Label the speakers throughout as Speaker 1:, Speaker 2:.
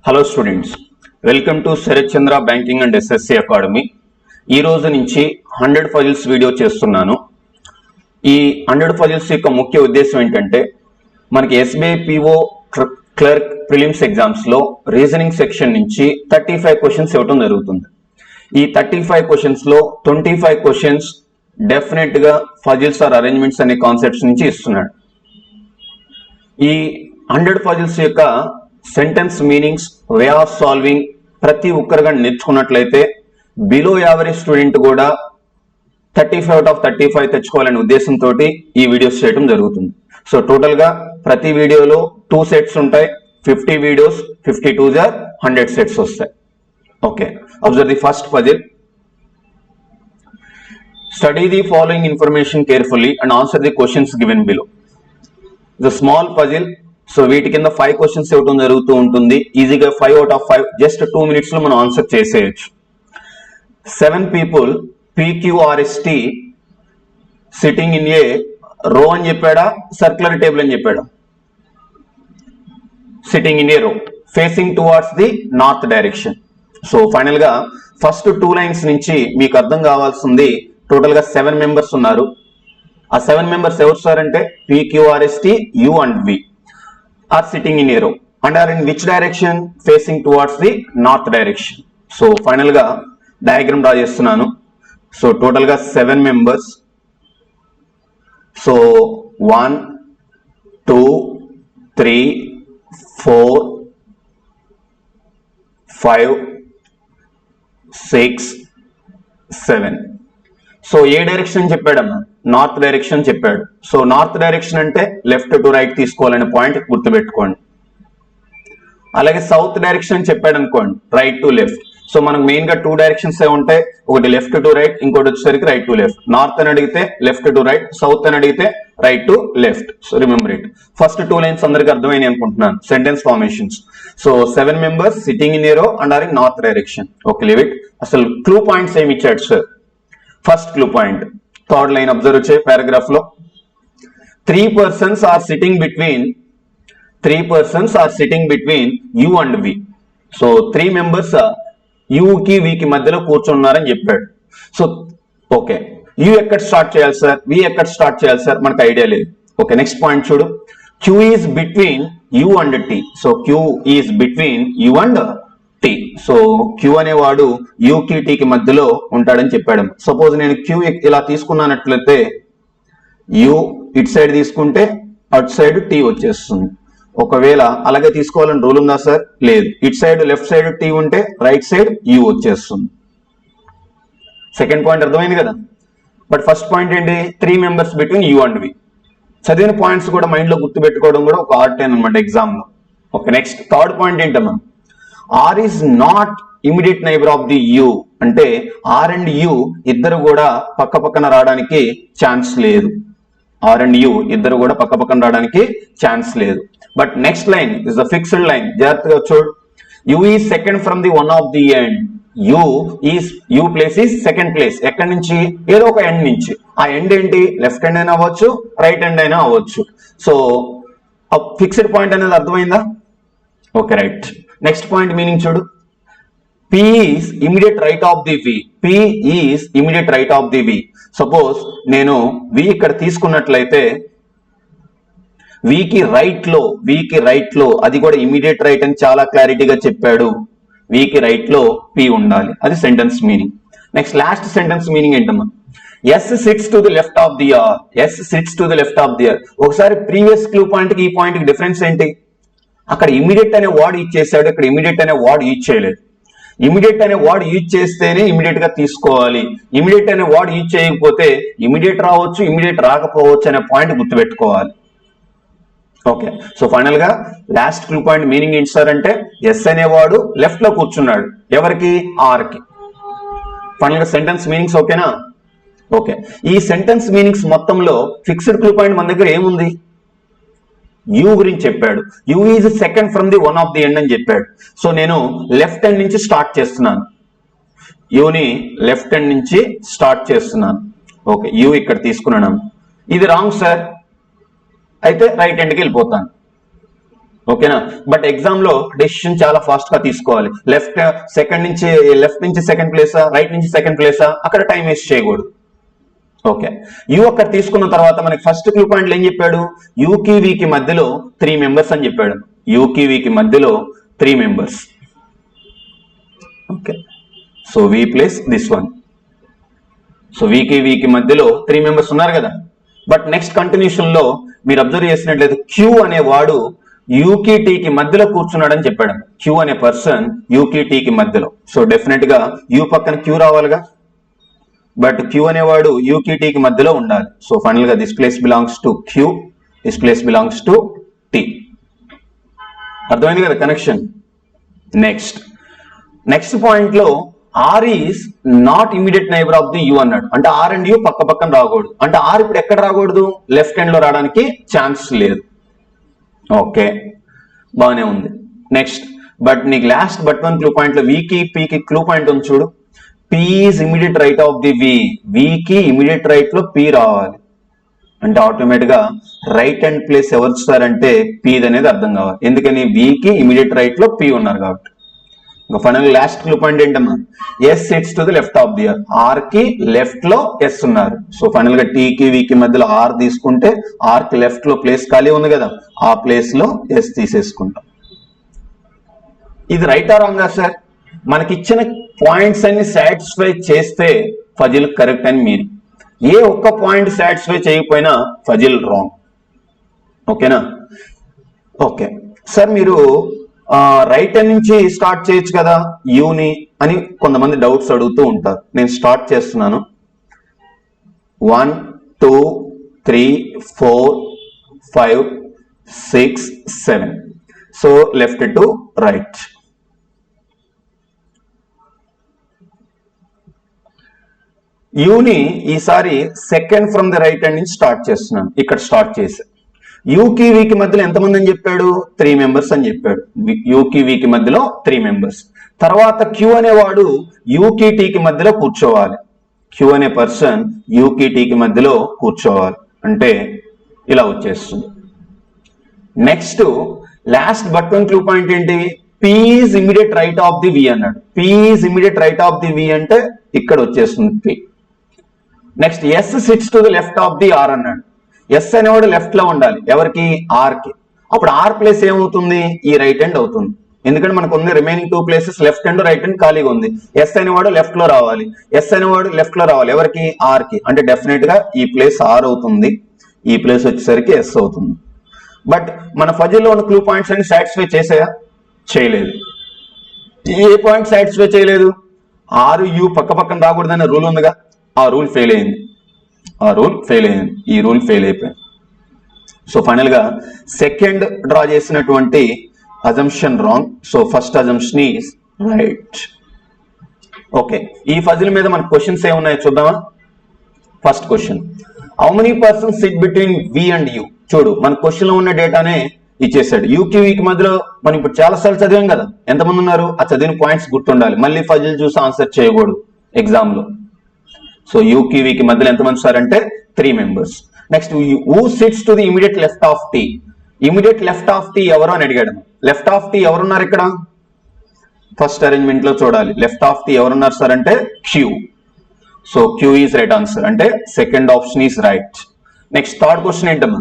Speaker 1: Hello students, welcome to Sharath Chandra banking and SSC academy. ఈ రోజు నుంచి 100 పజిల్స్ వీడియో చేస్తున్నాను. ఈ 100 పజిల్స్ యొక్క ముఖ్య ఉద్దేశం ఏంటంటే, మనకి SBI PO clerk prelims exams లో రీజనింగ్ సెక్షన్ నుంచి 35 క్వశ్చన్స్ ఇవ్వడం జరుగుతుంది. ఈ 35 క్వశ్చన్స్ లో 25 క్వశ్చన్స్ డెఫినెట్ గా పజిల్స్ ఆర్ అరేంజ్మెంట్స్ అనే కాన్సెప్ట్స్ నుంచి ఇస్తున్నాడు. ఈ 100 పజిల్స్ యొక్క sentence meanings, way of solving ప్రతి ఒక్కరుగా నేర్చుకున్నట్లయితే బిలో యావరేజ్ స్టూడెంట్ కూడా 35 అవుట్ ఆఫ్ 35 తెచ్చుకోవాలనే ఉద్దేశంతో ఈ వీడియోస్ చేయడం జరుగుతుంది. సో టోటల్ గా ప్రతి వీడియోలో 2 సెట్స్ ఉంటాయి. 50 వీడియోస్, 52 ఆర్ 100 సెట్స్ వస్తాయి. Okay, observe the first puzzle. Study the following information carefully and answer the questions given below. The small puzzle. So వీటి కింద 5 క్వశ్చన్స్ ఇవ్వడం జరుగుతూ ఉంటుంది. ఈజీగా 5 అవుట్ ఆఫ్ 5 జస్ట్ 2 minutes లో మనం ఆన్సర్ చేసేయచ్చు. 7 people PQRST sitting in a రో అని చెప్పాడా, సర్క్యులర్ టేబుల్ అని చెప్పాడా? సిట్టింగ్ ఇన్ ఏ రో facing towards the north direction. So final గా ఫస్ట్ 2 lines నుంచి మీకు అర్థం కావాల్సింది, టోటల్ గా 7 members ఉన్నారు. ఆ 7 members ఎవరు సార్ అంటే PQRST, U and V are sitting in a row and are in which direction? Facing towards the north direction. So final గా డయాగ్రామ్ డ్రా చేస్తున్నాను. సో టోటల్ గా 7 members. సో 1 2 3 4 5 6 7. సో ఏ direction చెప్పాడమ్మా? North direction చెప్పాడు. So north direction అంటే left to right తీసుకోవాలనే point గుర్తుపెట్టుకోండి. అలాగే south direction చెప్పాడు అనుకోండి, రైట్ టు లెఫ్ట్. సో మనకు మెయిన్ గా 2 డైరెక్షన్స్ ఉంటాయి, ఒకటి లెఫ్ట్ టు రైట్, ఇంకోటి వచ్చేసరికి రైట్ టు లెఫ్ట్. నార్త్ అని అడిగితే లెఫ్ట్ టు రైట్, సౌత్ అని అడిగితే right to left. So remember it. First 2 lines అందరికి అర్థమైనాయి అనుకుంటున్నాను. Sentence formations. So 7 members sitting in a row and are in north direction. Okay, leave it. అసలు clue points ఏమి ఇచ్చాడు sir? First clue point, third line observe చేయ paragraph లో. 3 persons are sitting between U and V. So 3 members U కి V కి మధ్యలో కూర్చున్నారని చెప్పాడు. సో ఓకే, U ఎక్కడ స్టార్ట్ చేయాలి సార్, V ఎక్కడ స్టార్ట్ చేయాలి సార్, మనకు ఐడియా లేదు. ఓకే, నెక్స్ట్ పాయింట్ చూడు. Q is between U and T. So Q is between U and T. So Q అనేవాడు U కి T కి మధ్యలో ఉంటాడని చెప్పాడు. సపోజ్ నేను Q ఇలా తీసుకున్నట్లయితే U ఇటు సైడ్ తీసుకుంటే అటు సైడ్ T వచ్చేస్తుంది. ఒకవేళ అలాగే తీసుకోవాలని రూల్ ఉందా సార్? లేదు. ఇటు సైడ్ లెఫ్ట్ సైడ్ T ఉంటే రైట్ సైడ్ U వచ్చేస్తుంది. సెకండ్ పాయింట్ అర్థమైంది కదా. బట్ ఫస్ట్ పాయింట్ ఏంటి? 3 members between U and V. చదివిన పాయింట్స్ కూడా మైండ్ లో గుర్తు పెట్టుకోవడం కూడా ఒక ఆర్ట్ అనమాట ఎగ్జామ్ లో. ఓకే, నెక్స్ట్ థర్డ్ పాయింట్ ఏంటమ్మా? R is not immediate neighbor of the U. అంటే R and U ఇద్దరు కూడా పక్క పక్కన రావడానికి ఛాన్స్ లేదు. R and U ఇద్దరు కూడా పక్క పక్కన రావడానికి ఛాన్స్ లేదు. But next line is the fixed line. జాగ్రత్తగా చూడు. U is second from the one of the end. U place is second place. ఎక్కడి నుంచి? ఏదో ఒక ఎండ్ నుంచి. ఆ ఎండ్ ఏంటి? లెఫ్ట్ హ్యాండ్ అయినా అవ్వచ్చు, రైట్ హ్యాండ్ అయినా అవ్వచ్చు. సో ఫిక్స్డ్ పాయింట్ అనేది అర్థమైందా? Okay, right. Next point meaning చూడు. P is immediate right of the V. P is immediate right of the V. Suppose నేను V ఇక్కడ తీసుకున్నట్లయితే V కి రైట్ లో అది కూడా ఇమీడియట్ రైట్ అని చాలా క్లారిటీగా చెప్పాడు. V కి రైట్ లో P ఉండాలి. అది sentence meaning. Next last sentence meaning ఏంటమ్మా? S sits to the left of the R. S sits to the left of the R. ఒకసారి ప్రీవియస్ క్లూ పాయింట్ కి ఈ పాయింట్ కి డిఫరెన్స్ ఏంటి? అక్కడ ఇమీడియట్ అనే వర్డ్ యూజ్ చేశాడు, ఇక్కడ ఇమీడియట్ అనే వర్డ్ యూజ్ చేయలేదు. ఇమీడియట్ అనే వర్డ్ యూజ్ చేస్తేనే ఇమీడియట్ గా తీసుకోవాలి. ఇమీడియట్ అనే వర్డ్ యూజ్ చేయకపోతే ఇమీడియట్ రావచ్చు, ఇమీడియట్ రాకపోవచ్చు అనే పాయింట్ గుర్తుపెట్టుకోవాలి. ఓకే, సో ఫైనల్ గా లాస్ట్ క్లూ పాయింట్ మీనింగ్ ఏంటి సార్ అంటే, ఎస్ అనేవాడు లెఫ్ట్ లో కూర్చున్నాడు. ఎవరికి? ఆర్ కి. ఫైనల్ గా సెంటెన్స్ మీనింగ్స్ ఓకేనా? ఓకే, ఈ సెంటెన్స్ మీనింగ్స్ మొత్తంలో ఫిక్స్డ్ క్లూ పాయింట్ మన దగ్గర ఏముంది? U గురించి చెప్పాడు. U is second from the one of the end అని చెప్పాడు. సో నేను లెఫ్ట్ హ్యాండ్ నుంచి స్టార్ట్ చేస్తున్నాను. యూని లెఫ్ట్ హ్యాండ్ నుంచి స్టార్ట్ చేస్తున్నాను. ఓకే, U ఇక్కడ తీసుకున్నాను. ఇది రాంగ్ సార్, అయితే రైట్ హ్యాండ్కి వెళ్ళిపోతాను. ఓకేనా? బట్ ఎగ్జామ్ లో డెసిషన్ చాలా ఫాస్ట్ గా తీసుకోవాలి. లెఫ్ట్ నుంచి సెకండ్ ప్లేసా, రైట్ నుంచి సెకండ్ ప్లేసా, అక్కడ టైం వేస్ట్ చేయకూడదు. ఓకే, యూ అక్కడ తీసుకున్న తర్వాత మనకి ఫస్ట్ క్లూ పాయింట్లు ఏం చెప్పాడు? యూకి వికి మధ్యలో 3 మెంబర్స్ అని చెప్పాడు. యూకి వికి మధ్యలో 3 members. Okay, so we place this one. So వికి మధ్యలో 3 మెంబర్స్ ఉన్నారు కదా. బట్ నెక్స్ట్ కంటిన్యూషన్ లో మీరు అబ్జర్వ్ చేసినట్లయితే క్యూ అనేవాడు యూకి టీకి మధ్యలో కూర్చున్నాడని చెప్పాడు. క్యూ అనే పర్సన్ యూకి టీకి మధ్యలో. సో డెఫినెట్ గా యూ పక్కన క్యూ రావాలిగా, బట్ క్యూ అనేవాడు యూకి టీకి మధ్యలో ఉండాలి. సో ఫైనల్ గా this place belongs to Q, this place belongs to T. అర్థమైంది కదా కనెక్షన్? నెక్స్ట్ పాయింట్ లో R is not immediate neighbour of the U అన్నాడు. అంటే ఆర్ అండ్ యూ పక్క పక్కన రాకూడదు. అంటే ఆర్ ఇప్పుడు ఎక్కడ రాకూడదు? లెఫ్ట్ హ్యాండ్ లో రావడానికి ఛాన్స్ లేదు. ఓకే, బాగానే ఉంది. నెక్స్ట్, బట్ నీకు లాస్ట్ బట్ 1 క్లూ పాయింట్ లో వికి పీకి క్లూ పాయింట్ ఉంది చూడు. P is immediate right of the V. వికి ఇమీడియట్ రైట్ లో పి రావాలి. అంటే ఆటోమేటిక్ గా రైట్ హ్యాండ్ ప్లేస్ ఎవరు ఇస్తారంటే పి అనేది అర్థం కావాలి. ఎందుకని? వికి ఇమీడియట్ రైట్ లో పి ఉన్నారు కాబట్టి. ఇంకా ఫైనల్ లాస్ట్ క్లూ పాయింట్ ఏంటమ్మా? S sits to the left of the R. R కి లెఫ్ట్ లో ఎస్ ఉన్నారు. సో ఫైనల్ గా టీకి వికి మధ్యలో ఆర్ తీసుకుంటే ఆర్ కి లెఫ్ట్ లో ప్లేస్ ఖాళీ ఉంది కదా, ఆ ప్లేస్ లో ఎస్ తీసేసుకుంటాం. ఇది రైట్ ఆ రాంగా సార్? మనకి ఇచ్చిన పాయింట్స్ అన్ని సాటిస్ఫై చేస్తే ఫజిల్ కరెక్ట్ అని మీనింగ్. ఏ ఒక్క పాయింట్ సాటిస్ఫై చేయకపోయినా ఫజిల్ రాంగ్. ఓకేనా? ఓకే సార్, మీరు రైట్ హ్యాండ్ నుంచి స్టార్ట్ చేయొచ్చు కదా యూని అని కొంతమంది డౌట్స్ అడుగుతూ ఉంటారు. నేను స్టార్ట్ చేస్తున్నాను. 1 2 3 4 5 6 7. So left to right. యూని ఈసారి second from the right hand నుంచి స్టార్ట్ చేస్తున్నాను. ఇక్కడ స్టార్ట్ చేశాను. యూకి వికి మధ్యలో ఎంతమంది అని చెప్పాడు? 3 మెంబర్స్ అని చెప్పాడు. యూకి వికి మధ్యలో 3 మెంబర్స్. తర్వాత క్యూ అనేవాడు యూకి టీకి మధ్యలో కూర్చోవాలి. క్యూ అనే పర్సన్ యూకి టీకి మధ్యలో కూర్చోవాలి. అంటే ఇలా వచ్చేస్తుంది. Next last but 1 clue point ఏంటి? P is immediate right of the V అన్నాడు. P is immediate right of the V అంటే ఇక్కడ వచ్చేస్తుంది P. Next S sits to the left of the R అన్నాడు. ఎస్ అనేవాడు లెఫ్ట్ లో ఉండాలి. ఎవరికి? ఆర్ కి. అప్పుడు ఆర్ ప్లేస్ ఏమవుతుంది? ఈ రైట్ హ్యాండ్ అవుతుంది. ఎందుకంటే మనకు ఉంది remaining 2 places left hand right hand ఖాళీగా ఉంది. ఎస్ అనేవాడు లెఫ్ట్ లో రావాలి. ఎస్ అనేవాడు లెఫ్ట్ లో రావాలి. ఎవరికి? ఆర్ కి. అంటే డెఫినెట్ గా ఈ ప్లేస్ ఆర్ అవుతుంది, ఈ ప్లేస్ వచ్చేసరికి ఎస్ అవుతుంది. బట్ మన ఫజిల్లో ఉన్న క్లూ పాయింట్స్ అన్ని సాటిస్ఫై చేసాయా? చేయలేదు. ఏ పాయింట్ సాటిస్ఫై చేయలేదు? ఆర్ యూ పక్క పక్కన రాకూడదనే రూల్ ఉందిగా, ఆ రూల్ ఫెయిల్ అయింది. ఈ రూల్ ఫెయిల్ అయిపోయింది. సో ఫైనల్ గా సెకండ్ డ్రా చేసినటువంటి assumption wrong. So first assumption is right. Okay, ఈ ఫజిల్ మీద మన క్వశ్చన్స్ ఏమున్నాయో చూద్దామా? First question, how many persons sit between V and U. చూడు, మన క్వశ్చన్ లో ఉన్న డేటానే ఇచ్చేసాడు. యూకి వీకి మధ్యలో మనం ఇప్పుడు చాలా సార్లు చదివాం కదా, ఎంతమంది ఉన్నారు? ఆ చదివిన పాయింట్స్ గుర్తుండాలి. మళ్ళీ ఫజిల్ చూసి ఆన్సర్ చేయకూడదు ఎగ్జామ్ లో. సో యూకి వీకి మధ్యలో ఎంతమంది సార్ అంటే 3 members. Next, who sits to the immediate left of T. Immediate left of T ఎవరు అని అడిగాడు. లెఫ్ట్ ఆఫ్ టీ ఎవరున్నారు ఇక్కడ? ఫస్ట్ అరేంజ్మెంట్ లో చూడాలి. లెఫ్ట్ ఆఫ్ టీ ఎవరున్నారు సార్ అంటే Q. So Q is right answer. అంటే second option is right. Next third question ఏంటమ్మా?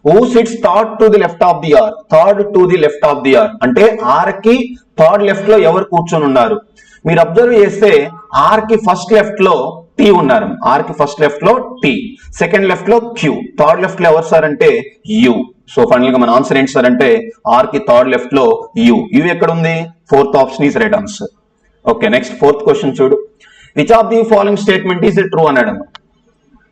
Speaker 1: Who sits third to the left of the R. Third to the left of the R అంటే R కి third left లో ఎవరు కూర్చొని ఉన్నారు? మీరు observe చేస్తే ఆర్ కి ఫస్ట్ లెఫ్ట్ లో టీ ఉన్నారు. ఆర్ కి ఫస్ట్ లెఫ్ట్ లో టీ, సెకండ్ లెఫ్ట్ లో క్యూ, థర్డ్ లెఫ్ట్ లో ఎవరు సార్ అంటే యూ. సో ఫైనల్ గా మన ఆన్సర్ ఏంటి సార్ అంటే ఆర్ కి థర్డ్ లెఫ్ట్ లో యూ. యూ ఎక్కడ ఉంది? Fourth option is right answer. Okay, next fourth question చూడు. Which of the following statement is true అన్నాడు.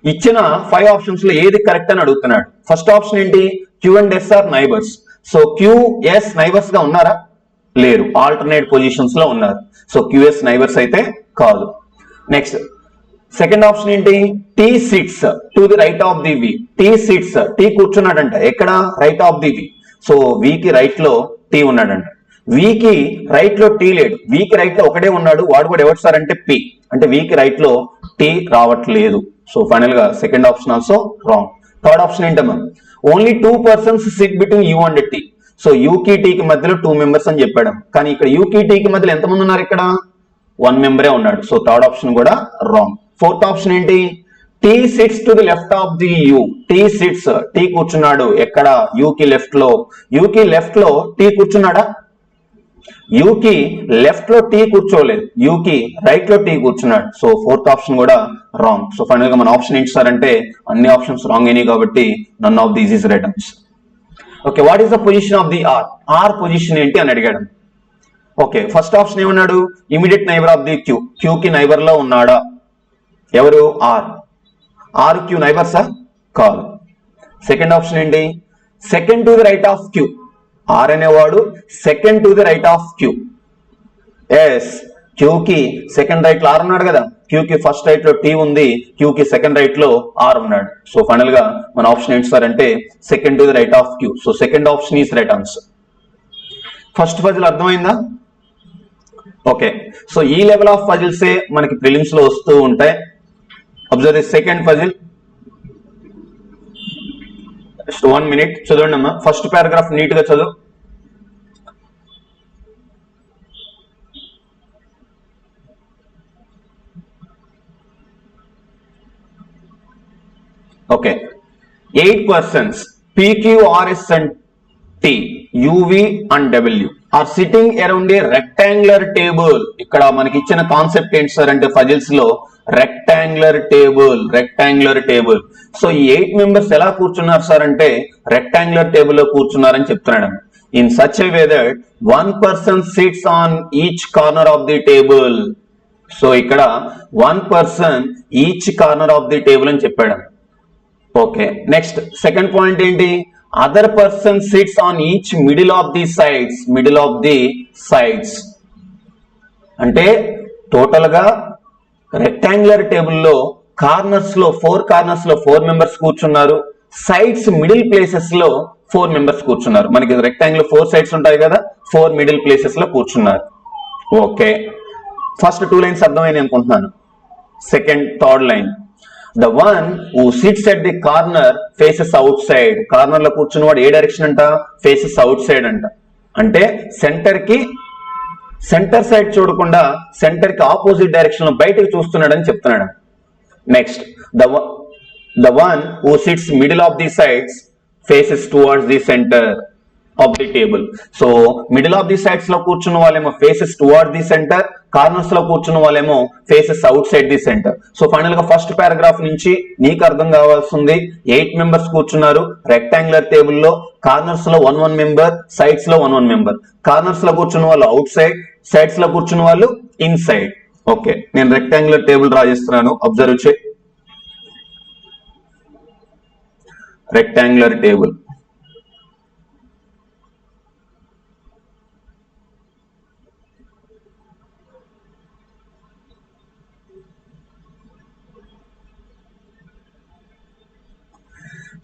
Speaker 1: ఇచ్చిన 5 ఆప్షన్స్ లో ఏది కరెక్ట్ అని అడుగుతున్నాడు. ఫస్ట్ ఆప్షన్ ఏంటి? Q and S are neighbours. So Q S neighbours గా ఉన్నారా? లేరు, ఆల్టర్నేట్ పొజిషన్స్ లో ఉన్నారు. సో క్యూఎస్ నైబర్స్ అయితే కాదు. నెక్స్ట్ సెకండ్ ఆప్షన్ ఏంటి? T sits to the right of the V. T sits, T కూర్చున్నాడంట ఎక్కడ? Right of the V. So వికి రైట్ లో టీ ఉన్నాడంట. వికి రైట్ లో టీ లేడు, వికి రైట్ లో ఒకటే ఉన్నాడు, వాడు కూడా ఎవరు సార్ అంటే పి. అంటే వికి రైట్ లో టీ రావట్లేదు. సో ఫైనల్ గా second option also wrong. Third option ఏంటమ్మా? Only 2 persons sit between U and T. So యూకి టీకి మధ్యలో 2 మెంబర్స్ అని చెప్పాడు. కానీ ఇక్కడ యూకి టీకి మధ్యలో ఎంతమంది ఉన్నారు? ఇక్కడ 1 మెంబరే ఉన్నాడు. సో థర్డ్ ఆప్షన్ కూడా రాంగ్. ఫోర్త్ ఆప్షన్ ఏంటి? T sits to the left of the U. T sits, T కూర్చున్నాడు ఎక్కడ? యూకి లెఫ్ట్ లో. యూకి లెఫ్ట్ లో టీ కూర్చున్నాడా? యూకి లెఫ్ట్ లో టీ కూర్చోలేదు, యూకి రైట్ లో టీ కూర్చున్నాడు. సో ఫోర్త్ ఆప్షన్ కూడా రాంగ్. సో ఫైనల్ గా మన ఆప్షన్ ఏంటి సార్ అంటే అన్ని ఆప్షన్స్ రాంగ్ అయినాయి కాబట్టి none of these is right answer. Okay, what is the position of the R? R position ఏంటి అని అడిగాడు. ఓకే, ఫస్ట్ ఆప్షన్ ఏమన్నాడు? Immediate neighbour of the Q. Q కి నైబర్ లో ఉన్నాడా? ఎవరు? ఆర్. ఆర్ క్యూ నైబర్సా? కాదు. సెకండ్ ఆప్షన్ ఏంటి? Second to the right of Q. R అనేవాడు second to the right of Q. Yes, క్యూకి సెకండ్ రైట్ లో ఆర్ ఉన్నాడు కదా, క్యూకి ఫస్ట్ రైట్ లో టీ ఉంది, క్యూకి సెకండ్ రైట్ లో ఆర్ ఉన్నాడు. సో ఫైనల్ గా మన ఆప్షన్ ఏంటి సార్ అంటే second to the right of queue. So second option is right answer. First puzzle అర్థమైందా? ఓకే, సో ఈ లెవెల్ ఆఫ్ పజిల్సే మనకి ప్రిలిమ్స్ లో వస్తూ ఉంటాయి. Observe the second puzzle. Just 1 minute చదవండి అమ్మా. ఫస్ట్ పారాగ్రాఫ్ నీట్ గా చదువు. Okay, 8 persons PQ, RS and T, UV and W are sitting around a rectangular table. ఇక్కడ మనకి ఇచ్చిన కాన్సెప్ట్ ఏంటి సార్ అంటే పజిల్స్ లో రెక్టాంగులర్ టేబుల్. సో ఈ 8 మెంబర్స్ ఎలా కూర్చున్నారు సార్ అంటే రెక్టాంగులర్ టేబుల్ లో కూర్చున్నారని చెప్తున్నాడు. In such a way that 1 person sits on each corner of the table. So ఇక్కడ 1 person each corner of the table అని చెప్పాడు. ఓకే, నెక్స్ట్ సెకండ్ పాయింట్ ఏంటి? Other person sits on each middle of the sides. అంటే total గా rectangular టేబుల్లో corners లో 4 members కూర్చున్నారు, sides middle places లో 4 మెంబర్స్ కూర్చున్నారు. మనకి రెక్టాంగిల్ 4 సైడ్స్ ఉంటాయి కదా, 4 మిడిల్ ప్లేసెస్ లో కూర్చున్నారు. ఓకే, ఫస్ట్ 2 లైన్స్ అర్థమైంది అనుకుంటున్నాను. Second, third line, the one who sits at the corner faces outside. Corner లో కూర్చున్న వాడు ఏ డైరెక్షన్ అంట? ఫేసెస్ అవుట్ సైడ్ అంట. అంటే సెంటర్ సైడ్ చూడకుండా సెంటర్ కి ఆపోజిట్ డైరెక్షన్ లో బయటకు చూస్తున్నాడని చెప్తున్నాడు. Next, the one who sits middle of the sides faces towards the center of the table. So middle of the sides లో కూర్చున్న వాళ్ళేమో faces towards the centre, corners లో కూర్చున్న వాళ్ళేమో faces out side the centre. So final గా first paragraph నుంచి నీకు అర్థం కావాల్సింది 8 మెంబర్స్ కూర్చున్నారు రెక్టాంగులర్ టేబుల్ లో. కార్నర్స్ లో 1 మెంబర్, సైడ్స్ లో 1 మెంబర్. కార్నర్స్ లో కూర్చున్న వాళ్ళు అవుట్ సైడ్, సైడ్స్ లో కూర్చున్న వాళ్ళు ఇన్ సైడ్. ఓకే, నేను రెక్టాంగులర్ టేబుల్ రాజేస్తున్నాను, అబ్జర్వ్ చే. Rectangular table.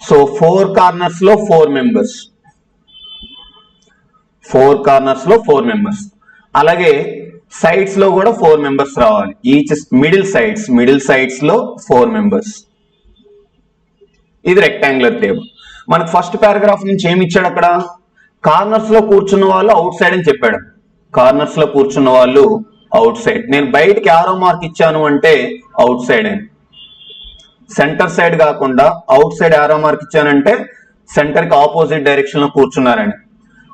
Speaker 1: సో 4 కార్నర్స్ లో 4 మెంబర్స్, 4 కార్నర్స్ లో 4 మెంబర్స్. అలాగే సైడ్స్ లో కూడా 4 మెంబర్స్ రావాలి. ఈచ్ మిడిల్ సైడ్స్ లో 4 మెంబర్స్. ఇది రెక్టాంగులర్ టేబుల్. మనకు ఫస్ట్ పారాగ్రాఫ్ నుంచి ఏమి ఇచ్చాడు? అక్కడ కార్నర్స్ లో కూర్చున్న వాళ్ళు అవుట్ సైడ్ అని చెప్పాడు. కార్నర్స్ లో కూర్చున్న వాళ్ళు అవుట్ సైడ్. నేను బయటికి ఆరో మార్క్ ఇచ్చాను అంటే అవుట్ సైడ్ అని. సెంటర్ సైడ్ కాకుండా అవుట్ సైడ్ ఆరో మార్క్ ఇచ్చానంటే సెంటర్ కి ఆపోజిట్ డైరెక్షన్ లో కూర్చున్నారని.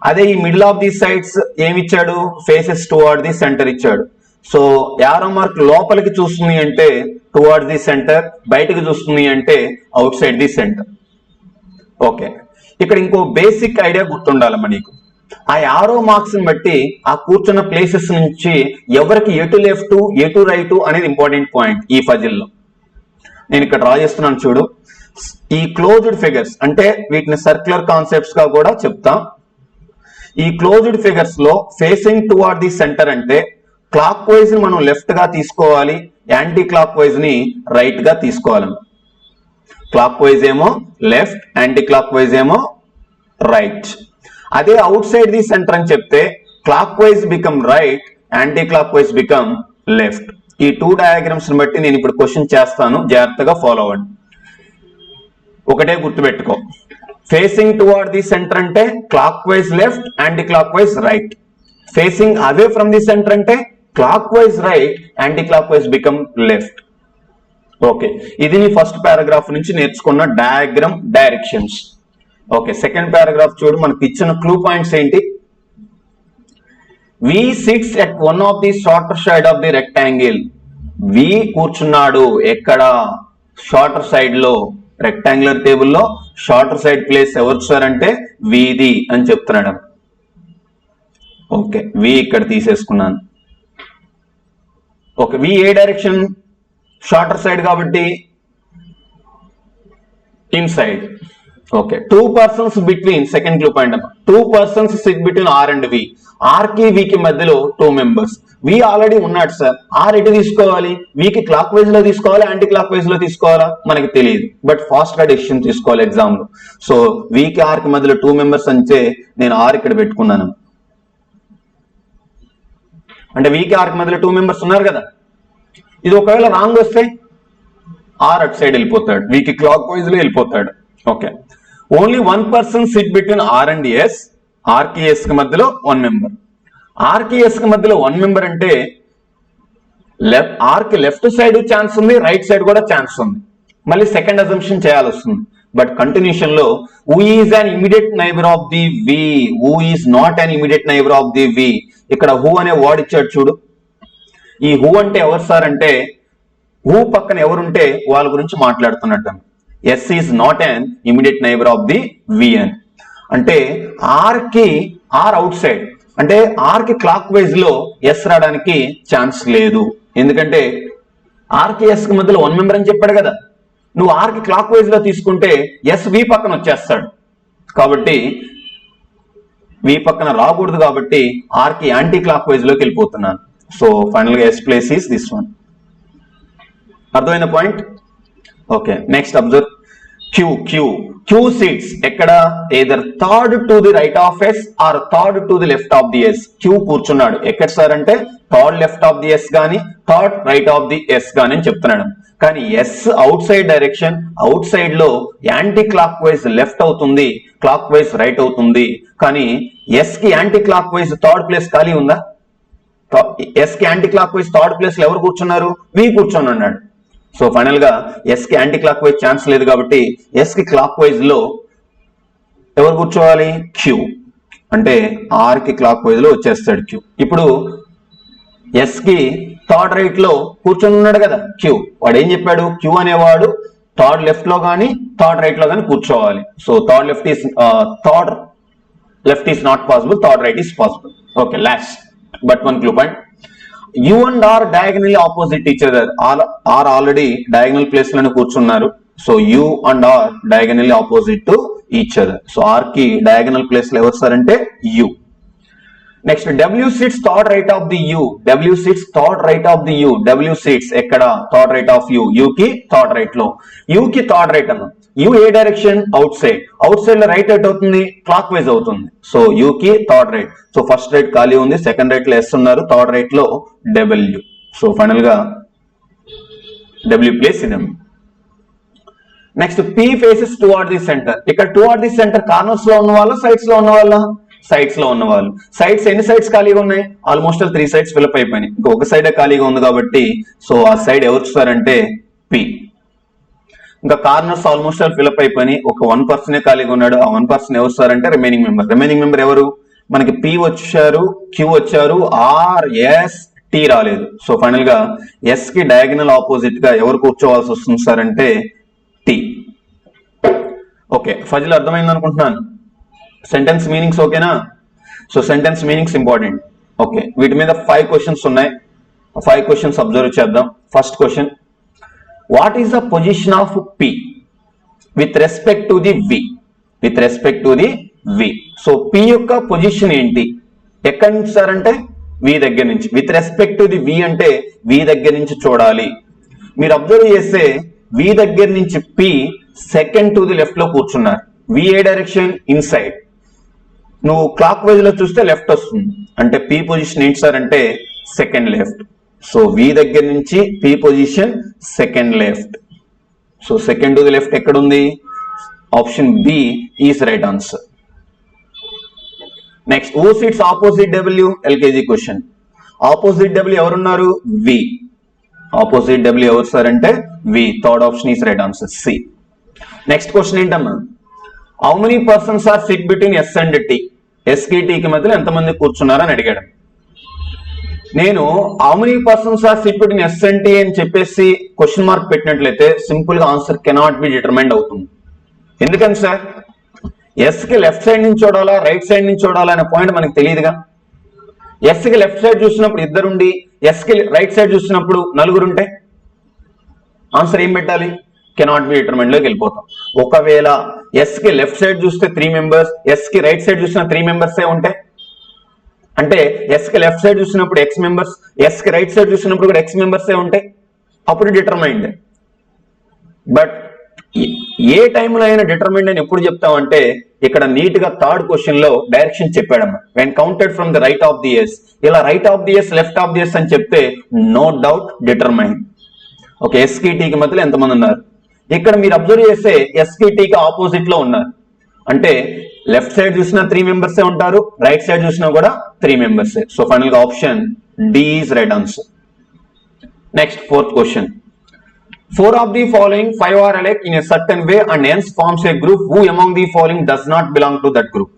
Speaker 1: అదే ఈ మిడిల్ ఆఫ్ ది సైడ్స్ ఏమి ఇచ్చాడు? ఫేసెస్ టువర్డ్ ది సెంటర్ ఇచ్చాడు. సో ఆరో మార్క్ లోపలికి చూస్తుంది అంటే టువర్డ్ ది సెంటర్, బయటకు చూస్తుంది అంటే outside the centre. Okay, ఇక్కడ ఇంకో బేసిక్ ఐడియా గుర్తుండాలమ్మా నీకు. ఆ ఆరో మార్క్స్ ని బట్టి ఆ కూర్చున్న ప్లేసెస్ నుంచి ఎవరికి ఎటు లెఫ్ట్ ఎటు రైట్ అనేది ఇంపార్టెంట్ పాయింట్ ఈ పజిల్లో. నేను ఇక్కడ డ్రా చేస్తున్నాను చూడు. ఈ క్లోజ్డ్ ఫిగర్స్ అంటే వీటిని సర్క్యులర్ కాన్సెప్ట్స్ గా కూడా చెప్తాం. ఈ క్లోజ్డ్ ఫిగర్స్ లో ఫేసింగ్ టువర్డ్ ది సెంటర్ అంటే క్లాక్ వైజ్ ని మనం లెఫ్ట్ గా తీసుకోవాలి, యాంటీ క్లాక్ వైజ్ ని రైట్ గా తీసుకోవాలి. క్లాక్ వైజ్ ఏమో లెఫ్ట్, యాంటీ క్లాక్ వైజ్ ఏమో రైట్. అదే అవుట్ సైడ్ ది సెంటర్ అని చెప్తే clock wise become right, anticlockwise become left. ఈ 2 డయాగ్రామ్స్ ని బట్టి నేను ఇప్పుడు క్వశ్చన్ చేస్తాను, జాగ్రత్తగా ఫాలో అవ్వండి. ఒకటే గుర్తుపెట్టుకో, ఫేసింగ్ టువర్డ్ ది సెంటర్ అంటే clock wise left, anti clock wise right. Facing away from the centre అంటే clock wise right, anticlockwise become left. Okay, ఇది నీ ఫస్ట్ పారాగ్రాఫ్ నుంచి నేర్చుకున్న diagram directions. Okay, second paragraph చూడు, మనకి ఇచ్చిన clue points ఏంటి? V sits at one of the shorter side of the rectangle. V కూర్చున్నాడు ఎక్కడ? షార్టర్ సైడ్ లో. రెక్టాంగులర్ టేబుల్ లో షార్టర్ సైడ్ ప్లేస్ ఎవరు సార్ అంటే విది అని చెప్తున్నాడు. ఓకే, వి ఇక్కడ తీసేసుకున్నాను. ఓకే, వి ఏ డైరెక్షన్? షార్టర్ సైడ్ కాబట్టి inside. Okay, 2 persons between, second clue point అమ్మా, 2 persons sit between R and V. R కి వి కి మధ్యలో 2 members. వి ఆల్రెడీ ఉన్నాడు సార్. ఆర్ ఎటు తీసుకోవాలి? వికి క్లాక్ వైజ్ లో తీసుకోవాలి, యాంటీ క్లాక్ వైజ్ లో తీసుకోవాలా మనకి తెలియదు, బట్ ఫాస్ట్ గా డెసిషన్ తీసుకోవాలి ఎగ్జామ్ లో. సో వికి ఆర్ కి మధ్యలో 2 members అంటే నేను ఆర్ ఇక్కడ పెట్టుకున్నాను. అంటే వికి ఆర్ కి మధ్యలో 2 members ఉన్నారు కదా. ఇది ఒకవేళ రాంగ్ వస్తే ఆర్ అటు సైడ్ వెళ్ళిపోతాడు, వికి క్లాక్ వైజ్ లో వెళ్ళిపోతాడు. Okay, only 1 person sit between R and S. R కి ఎస్ కి మధ్యలో 1 member. ఆర్ కి ఎస్ కి మధ్యలో 1 member అంటే ఆర్ కి లెఫ్ట్ సైడ్ ఛాన్స్ ఉంది, రైట్ సైడ్ కూడా ఛాన్స్ ఉంది. మళ్ళీ సెకండ్ అజంప్షన్ చేయాల్సి వస్తుంది. బట్ కంటిన్యూషన్ లో who is an immediate neighbour of the V, who is not an immediate neighbour of the V. ఇక్కడ హూ అనే వర్డ్ ఇచ్చాడు చూడు. ఈ హూ అంటే ఎవరు సార్ అంటే హూ పక్కన ఎవరుంటే వాళ్ళ గురించి మాట్లాడుతున్నట్టు. S is not an immediate neighbour of the V అని అంటే ఆర్ కి ఆర్ అవుట్ సైడ్ అంటే ఆర్ కి క్లాక్ వైజ్ లో ఎస్ రావడానికి ఛాన్స్ లేదు. ఎందుకంటే ఆర్ కి ఎస్ కి మధ్యలో 1 member అని చెప్పాడు కదా. నువ్వు ఆర్ కి క్లాక్ వైజ్ లో తీసుకుంటే ఎస్ వి పక్కన వచ్చేస్తాడు, కాబట్టి వి పక్కన రాకూడదు, కాబట్టి ఆర్ కి యాంటీ క్లాక్ వైజ్ లోకి వెళ్ళిపోతున్నాను. సో ఫైనల్ గా S place is this one. అర్థమైన point? Okay, next observe Q. Q Q seats ఎక్కడ? Either third to the right of S or third to the left of the S. Q కూర్చున్నాడు ఎక్కడ sir అంటే third left of the S గానీ third right of the S గానీ అని చెప్తున్నాడు. కానీ S outside direction, outside లో anti clock wise left అవుతుంది, క్లాక్ వైజ్ రైట్ అవుతుంది. కానీ ఎస్ కి anti clock wise third place ఖాళీ ఉందా? ఎస్ కి anti clock wise third place లో ఎవరు కూర్చున్నారు? వి కూర్చొని ఉన్నాడు. సో ఫైనల్ గా ఎస్ కి యాంటీ క్లాక్ వైజ్ ఛాన్స్ లేదు, కాబట్టి ఎస్ కి క్లాక్ వైజ్ లో ఎవరు కూర్చోవాలి? క్యూ. అంటే ఆర్ కి క్లాక్ వైజ్ లో వచ్చేస్తాడు క్యూ. ఇప్పుడు ఎస్ కి థర్డ్ రైట్ లో కూర్చొని ఉన్నాడు కదా క్యూ. వాడు ఏం చెప్పాడు? క్యూ అనేవాడు థర్డ్ లెఫ్ట్ లో గానీ థర్డ్ రైట్ లో గానీ కూర్చోవాలి. So third left is not possible, third right is possible. Okay, last but one clue point. U and R diagonally opposite each other. R already diagonal place లోనే కూర్చున్నారు. So U and R diagonally opposite to each other. So R కి diagonal place లో ఎవరు sir అంటే U. Next W sits third right of the U. W sits third right of the U. W sits ఎక్కడ? Third right of you. You కి third right లో. You కి third right అన్న. You A direction? Out side. Out side లో right right అవుతుంది, clock wise అవుతుంది. So you కి third right. So first right ఖాళీ ఉంది, సెకండ్ రైట్ లో ఎస్ ఉన్నారు, థర్డ్ రైట్ లో డబ్ల్యూ. సో ఫైనల్ గా W place in. Next P faces towards the centre. ఇక్కడ టువర్డ్ ది సెంటర్ కార్నర్స్ లో ఉన్న వాళ్ళ, సైడ్స్ లో ఉన్న వాళ్ళ? సైడ్స్ లో ఉన్న వాళ్ళు. సైడ్స్ ఎన్ని సైడ్స్ ఖాళీగా ఉన్నాయి? ఆల్మోస్ట్ 3 sides ఫిల్అప్ అయిపోయినాయి. ఇంకొక సైడ్ ఖాళీగా ఉంది కాబట్టి సో ఆ సైడ్ ఎవరు చూస్తారంటే పి. ఇంకా కార్నర్స్ ఆల్మోస్ట్ ఫిల్అప్ అయిపోయి ఒక 1 person ఖాళీగా ఉన్నాడు. ఆ 1 person ఎవరు సార్ అంటే రిమైనింగ్ మెంబర్. రిమైనింగ్ మెంబర్ ఎవరు? మనకి పి వచ్చారు, క్యూ వచ్చారు, ఆర్ ఎస్ టీ రాలేదు. సో ఫైనల్ గా ఎస్ కి డయాగనల్ ఆపోజిట్ గా ఎవరు కూర్చోవాల్సి వస్తుంది సార్ అంటే టీ. ఓకే, ఫజిల్ అర్థమైంది అనుకుంటున్నాను. సెంటెన్స్ మీనింగ్స్ ఓకేనా? So sentence meanings important. Okay, వీటి మీద 5 questions ఉన్నాయి. 5 questions అబ్జర్వ్ చేద్దాం. First question, what is the position of P with respect to the V? With respect to the V. So P యొక్క position ఏంటి? ఎక్కడి నుంచి sir అంటే వి దగ్గర నుంచి. With respect to the V అంటే వి దగ్గర నుంచి చూడాలి. మీరు అబ్జర్వ్ చేస్తే వి దగ్గర నుంచి P second to the left లో కూర్చున్నారు. వి ఏ డైరెక్షన్? ఇన్సైడ్. నువ్వు క్లాక్ వైజ్ లో చూస్తే లెఫ్ట్ వస్తుంది, అంటే పి పొజిషన్ ఏంటి సార్ అంటే సెకండ్ లెఫ్ట్. సో వి దగ్గర నుంచి P position second left. So second to the left ఎక్కడ ఉంది? Option B is right answer. Next, who sits opposite W? LKG question. Opposite W ఎవరున్నారు? V. Opposite W ఎవరు sir అంటే V. Third option is right answer, C. Next question ఏంటమ్మా? How many persons are sit between S and T? S కి T కి మధ్యలో ఎంతమంది కూర్చున్నారని అడిగాడు. నేను how many persons are sit between S and T అని చెప్పేసి క్వశ్చన్ మార్క్ పెట్టినట్లయితే సింపుల్ గా ఆన్సర్ కెనాట్ బి డిటర్మైండ్ అవుతుంది. ఎందుకని సార్? ఎస్ కి లెఫ్ట్ సైడ్ నుంచి చూడాలా, రైట్ సైడ్ నుంచి చూడాలా అనే పాయింట్ మనకు తెలియదుగా. ఎస్ కి లెఫ్ట్ సైడ్ చూసినప్పుడు ఇద్దరుండి, ఎస్ కి రైట్ సైడ్ చూసినప్పుడు నలుగురుంటే ఆన్సర్ ఏం పెట్టాలి? కెనాట్ బి డిటర్మైండ్ లోకి వెళ్ళిపోతాం. ఒకవేళ ఎస్ కి లెఫ్ట్ సైడ్ చూస్తే 3 మెంబర్స్, ఎస్ కి రైట్ సైడ్ చూసిన 3 మెంబర్సే ఉంటాయి. అంటే ఎస్ కి లెఫ్ట్ సైడ్ చూసినప్పుడు ఎక్స్ మెంబర్స్, ఎస్ కి రైట్ సైడ్ చూసినప్పుడు కూడా ఎక్స్ మెంబర్సే ఉంటాయి. అప్పుడు డిటర్మైండ్. బట్ ఏ టైంలో అయినా డిటర్మైండ్ అని ఎప్పుడు చెప్తామంటే ఇక్కడ నీట్ గా థర్డ్ క్వశ్చన్ లో డైరెక్షన్ చెప్పాడమ్మా. When counted from the right of the S, ఇలా right of the S, left of the S అని చెప్తే no doubt determined. Okay, S కి టీ కి మధ్యలో ఎంతమంది ఉన్నారు? ఇక్కడ మీరు అబ్జర్వ్ చేస్తే ఎస్ కి టీ కి ఆపోజిట్ లో ఉన్నారు. అంటే లెఫ్ట్ సైడ్ చూసినా 3 మెంబర్సే ఉంటారు, రైట్ సైడ్ చూసినా కూడా 3 మెంబర్సే. సో ఫైనల్ గా option D is right answer. Next, fourth question. 4 of the following 5 are alike in a certain way and hence forms a group. Who among the following does not belong to that group?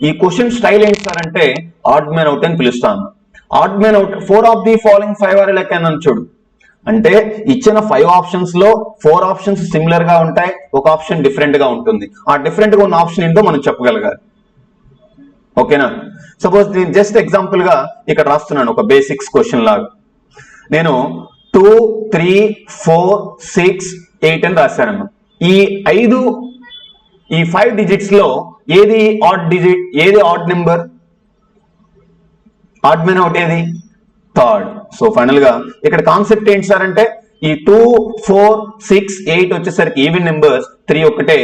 Speaker 1: ఈ question style ఏంటి sir అంటే odd man out అని పిలుస్తాను. Odd man out 4 of the following 5 are alike అని చూడు. అంటే ఇచ్చిన 5 options లో 4 ఆప్షన్స్ సిమిలర్ గా ఉంటాయి, ఒక ఆప్షన్ డిఫరెంట్ గా ఉంటుంది. ఆ డిఫరెంట్ గా ఉన్న ఆప్షన్ ఏంటో మనం చెప్పగలగాలి. ఓకేనా? సపోజ్ నేను జస్ట్ ఎగ్జాంపుల్ గా ఇక్కడ రాస్తున్నాను ఒక బేసిక్స్ క్వశ్చన్ లాగా. నేను 2, 3, 4, 6, 8 అని రాశాను. ఈ 5 డిజిట్స్ లో ఏది ఆడ్ డిజిట్, ఏది odd number? Odd man out ఏది? థర్డ్. సో ఫైనల్ గా ఇక్కడ కాన్సెప్ట్ ఏంటి సార్ అంటే ఈ 2, 4, 6, 8 వచ్చేసరికి ఈవెన్ నెంబర్స్, 3 ఒక్కటే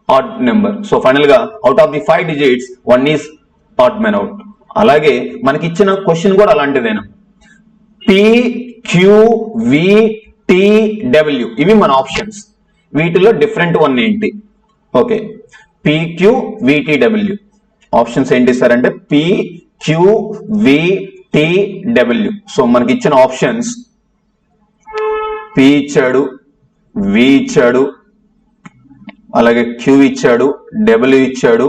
Speaker 1: ఆడ్ నెంబర్. సో ఫైనల్ గా out of the 5 digits 1 is odd man out. అలాగే మనకి ఇచ్చిన క్వశ్చన్ కూడా అలాంటిదేనా. పి, క్యూ, వి, టి, డబ్ల్యూ ఇవి మన ఆప్షన్స్. వీటిలో డిఫరెంట్ వన్ ఏంటి? ఓకే, పి, క్యూ, వి, టి, డబ్ల్యూ ఆప్షన్స్ ఏంటి సార్ అంటే పి, క్యూ, వి, టి, డబ్ల్యూ. సో మనకి ఇచ్చిన ఆప్షన్స్ పి ఇచ్చాడు, వి ఇచ్చాడు, అలాగే క్యూ ఇచ్చాడు, డబ్ల్యూ ఇచ్చాడు,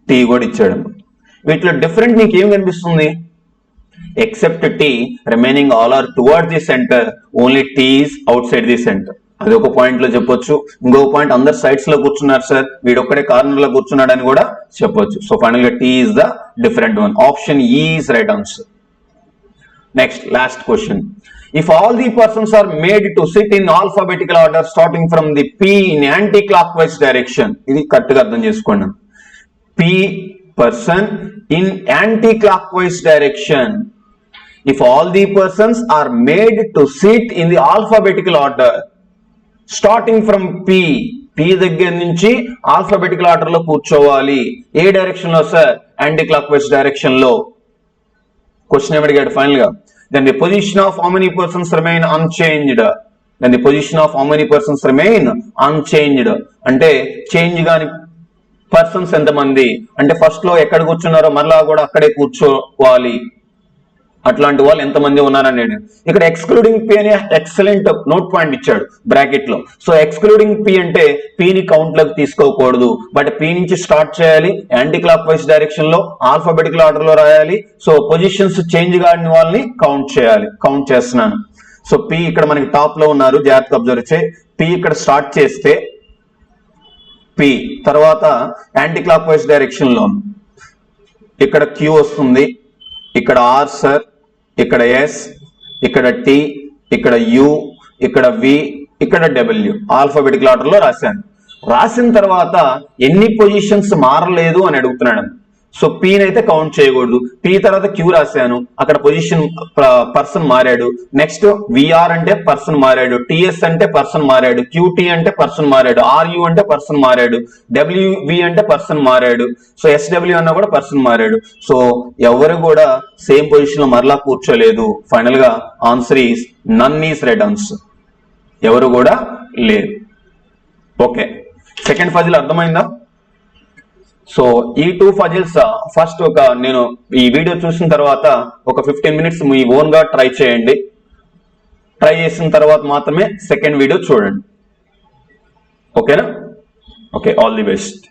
Speaker 1: టి కూడా ఇచ్చాడు. వీటిలో డిఫరెంట్ నీకు ఏం కనిపిస్తుంది? Except T, remaining all are toward the centre, only T is outside the centre. అది ఒక పాయింట్ లో చెప్పొచ్చు. ఇంకొక పాయింట్ అందరు సైడ్స్ లో కూర్చున్నారు సార్, వీడొక్కడే కార్నర్ లో కూర్చున్నాడు అని కూడా చెప్పొచ్చు. సో ఫైనల్ గా T is the different one. Option E is right answer. Next, last question. If all the persons are made to sit in alphabetical order starting from the P in anti-clockwise direction, ఇది correct గా అర్థం చేసుకోండి. P person in anti-clockwise direction. If all the persons are made to sit in the alphabetical order starting from P, P దగ్గర నుంచి alphabetical order లో కూర్చోవాలి. ఏ direction లో sir? Anti clockwise direction లో. క్వశ్చన్ ఏమడిగాడు ఫైనల్ గా? Then the position of how many persons remain unchanged? Then the position of how many persons remain unchanged? అంటే change కాని persons ఎంతమంది అంటే ఫస్ట్ లో ఎక్కడ కూర్చున్నారో మరలా కూడా అక్కడే కూర్చోవాలి. అట్లాంటి వాళ్ళు ఎంతమంది ఉన్నారనేది ఇక్కడ ఎక్స్క్లూడింగ్ పి అనే ఎక్సలెంట్ నోట్ పాయింట్ ఇచ్చాడు బ్రాకెట్ లో. సో ఎక్స్క్లూడింగ్ పి అంటే పిని కౌంట్ లోకి తీసుకోకూడదు, బట్ పి నుంచి స్టార్ట్ చేయాలి, యాంటీ క్లాక్ వైజ్ డైరెక్షన్ లో ఆల్ఫాబెటికల్ ఆర్డర్ లో రాయాలి. సో పొజిషన్స్ చేంజ్ కాని వాళ్ళని కౌంట్ చేయాలి. కౌంట్ చేస్తున్నాను. సో పి ఇక్కడ మనకి టాప్ లో ఉన్నారు, జాగ్రత్తగా అబ్జర్వ్ చేయి. పి ఇక్కడ స్టార్ట్ చేస్తే పి తర్వాత యాంటీ క్లాక్ వైజ్ డైరెక్షన్ లో ఇక్కడ క్యూ వస్తుంది, ఇక్కడ ఆర్ సార్, ఇక్కడ ఎస్, ఇక్కడ టి, ఇక్కడ యు, ఇక్కడ వి, ఇక్కడ డబ్ల్యూ ఆల్ఫాబెటికల్ ఆర్డర్ లో రాశాను. రాసిన తర్వాత ఎన్ని పొజిషన్స్ మారలేదు అని అడుగుతున్నాడు. సో పీని అయితే కౌంట్ చేయకూడదు. పి తర్వాత క్యూ రాశాను, అక్కడ పొజిషన్ పర్సన్ మారాడు. నెక్స్ట్ విఆర్ అంటే పర్సన్ మారాడు, టిఎస్ అంటే పర్సన్ మారాడు, క్యూటీ అంటే పర్సన్ మారాడు, ఆర్యు అంటే పర్సన్ మారాడు, డబ్ల్యూవి అంటే పర్సన్ మారాడు. సో ఎస్డబ్ల్యూ అన్నా కూడా పర్సన్ మారాడు. సో ఎవరు కూడా సేమ్ పొజిషన్ లో మరలా కూర్చోలేదు. ఫైనల్ గా answer is none is right answer. ఎవరు కూడా లేదు. ఓకే, సెకండ్ పజిల్ అర్థమైందా? సో ఈ 2 పజిల్స్ ఫస్ట్ నేను ఈ వీడియో చూసిన తర్వాత ఒక 15 మినిట్స్ మీ ఓన్ గా ట్రై చేయండి. ట్రై చేసిన తర్వాత మాత్రమే సెకండ్ వీడియో చూడండి. ఓకేనా? Okay, all the best.